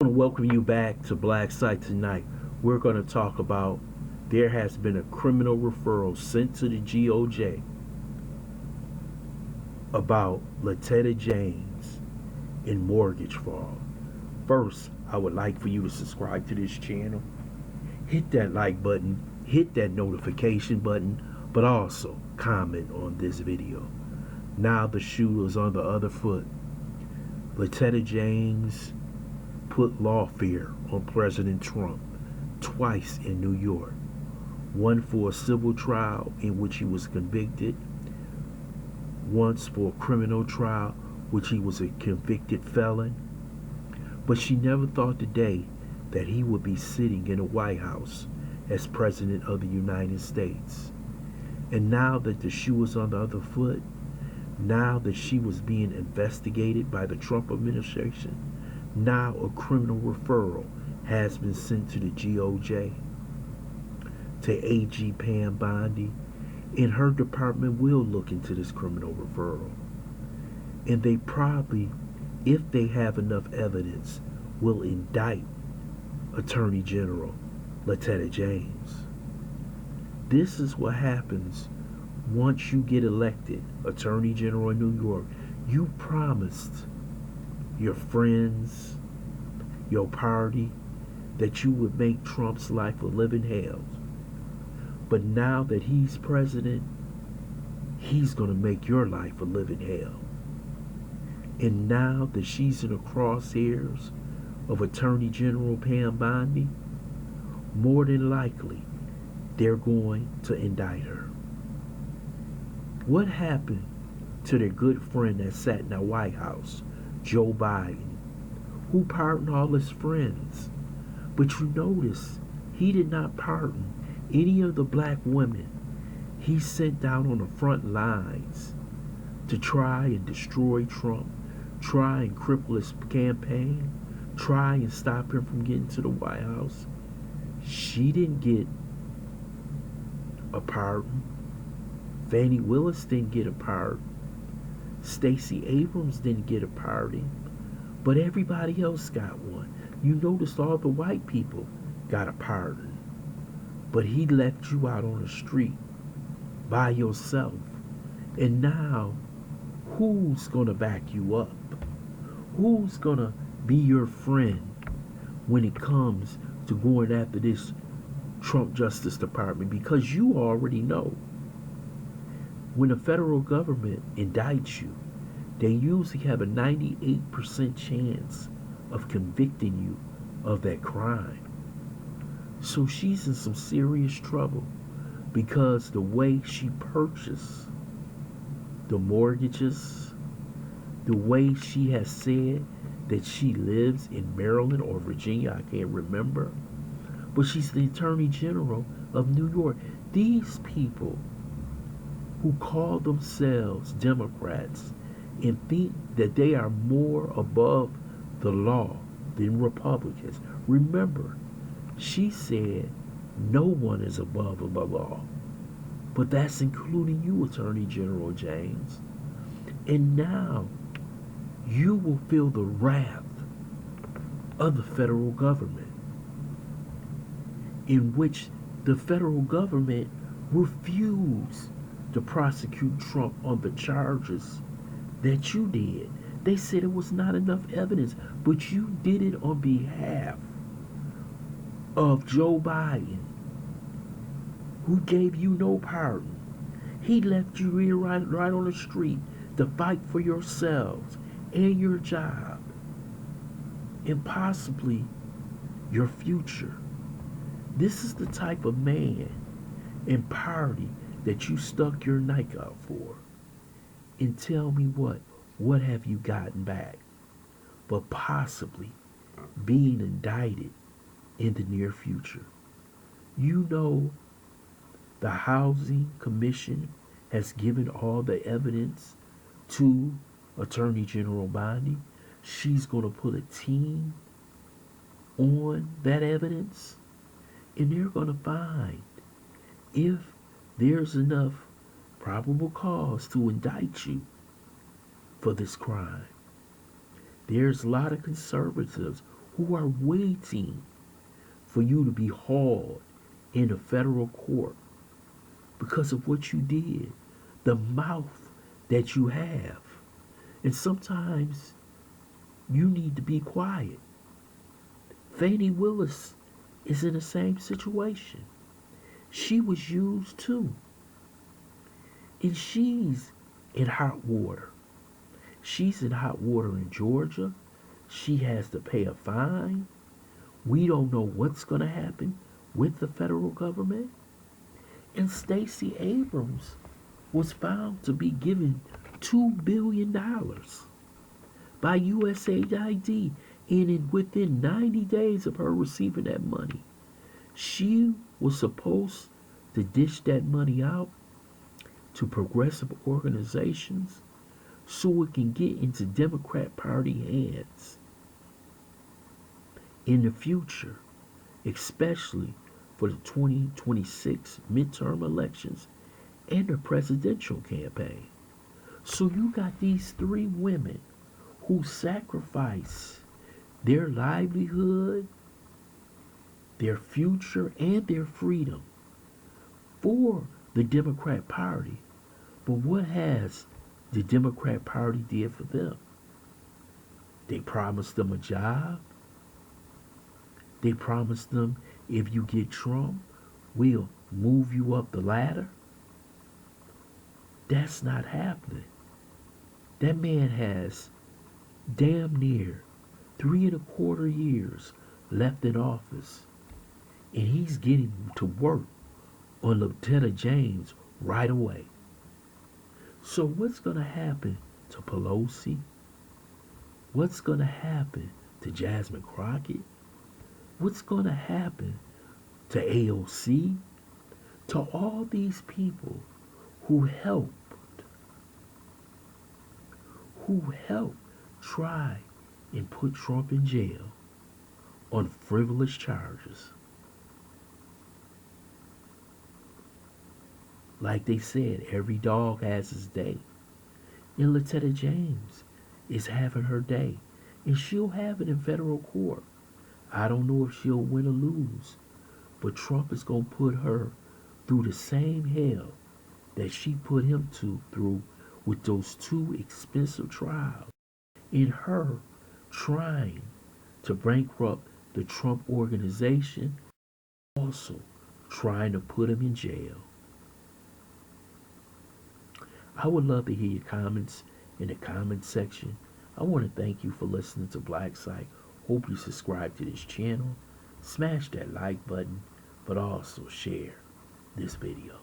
I want to welcome you back to BLACKSITE tonight. We're going to talk about there has been a criminal referral sent to the DOJ about Letitia James in mortgage fraud. First, I would like for you to subscribe to this channel, hit that like button, hit that notification button, but also comment on this video. Now the shoe is on the other foot. Letitia James put lawfare on President Trump twice in New York. One for a civil trial in which he was convicted, once for a criminal trial which he was a convicted felon. But she never thought the day that he would be sitting in the White House as President of the United States. And now that the shoe was on the other foot, now that she was being investigated by the Trump administration, now a criminal referral has been sent to the DOJ, to AG Pam Bondi, and her department will look into this criminal referral. And they probably, if they have enough evidence, will indict Attorney General Letitia James. This is what happens once you get elected Attorney General in New York. You promised your friends, your party, that you would make Trump's life a living hell. But now that he's president, he's going to make your life a living hell. And now that she's in the crosshairs of Attorney General Pam Bondi, more than likely, they're going to indict her. What happened to their good friend that sat in the White House, Joe Biden, who pardoned all his friends? But you notice, he did not pardon any of the black women he sent out on the front lines to try and destroy Trump, try and cripple his campaign, try and stop him from getting to the White House. She didn't get a pardon. Fani Willis didn't get a pardon. Stacey Abrams didn't get a pardon. But everybody else got one. You noticed all the white people got a pardon. But he left you out on the street by yourself. And now, who's going to back you up? Who's going to be your friend when it comes to going after this Trump Justice Department? Because you already know, when the federal government indicts you, they usually have a 98% chance of convicting you of that crime. So she's in some serious trouble because the way she purchased the mortgages, the way she has said that she lives in Maryland or Virginia, I can't remember, but she's the Attorney General of New York. These people who call themselves Democrats and think that they are more above the law than Republicans. Remember, she said no one is above the law. But that's including you, Attorney General James. And now you will feel the wrath of the federal government, in which the federal government refused to prosecute Trump on the charges that you did. They said it was not enough evidence, but you did it on behalf of Joe Biden, who gave you no pardon. He left you here right on the street to fight for yourselves and your job and possibly your future. This is the type of man and party that you stuck your neck out for. And tell me what have you gotten back? But possibly being indicted in the near future. You know, the Housing Commission has given all the evidence to Attorney General Bondi. She's going to put a team on that evidence, and they're going to find if there's enough probable cause to indict you for this crime. There's a lot of conservatives who are waiting for you to be hauled in a federal court because of what you did, the mouth that you have. And sometimes you need to be quiet. Fannie Willis is in the same situation. She was used too. And she's in hot water. She's in hot water in Georgia. She has to pay a fine. We don't know what's going to happen with the federal government. And Stacey Abrams was found to be given $2 billion by USAID, and within 90 days of her receiving that money, she was supposed to dish that money out to progressive organizations so it can get into Democrat Party hands in the future, especially for the 2026 midterm elections and the presidential campaign. So you got these three women who sacrifice their livelihood, their future, and their freedom for the Democrat Party. But what has the Democrat Party did for them? They promised them a job. They promised them, if you get Trump, we'll move you up the ladder. That's not happening. That man has damn near 3.25 years left in office, and he's getting to work on Lieutenant James right away. So what's going to happen to Pelosi? What's going to happen to Jasmine Crockett? What's going to happen to AOC? To all these people who helped try and put Trump in jail on frivolous charges. Like they said, every dog has his day. And Letitia James is having her day. And she'll have it in federal court. I don't know if she'll win or lose. But Trump is going to put her through the same hell that she put him through with those 2 expensive trials. In her trying to bankrupt the Trump organization, also trying to put him in jail. I would love to hear your comments in the comment section. I want to thank you for listening to BLACKSITE. Hope you subscribe to this channel. Smash that like button, but also share this video.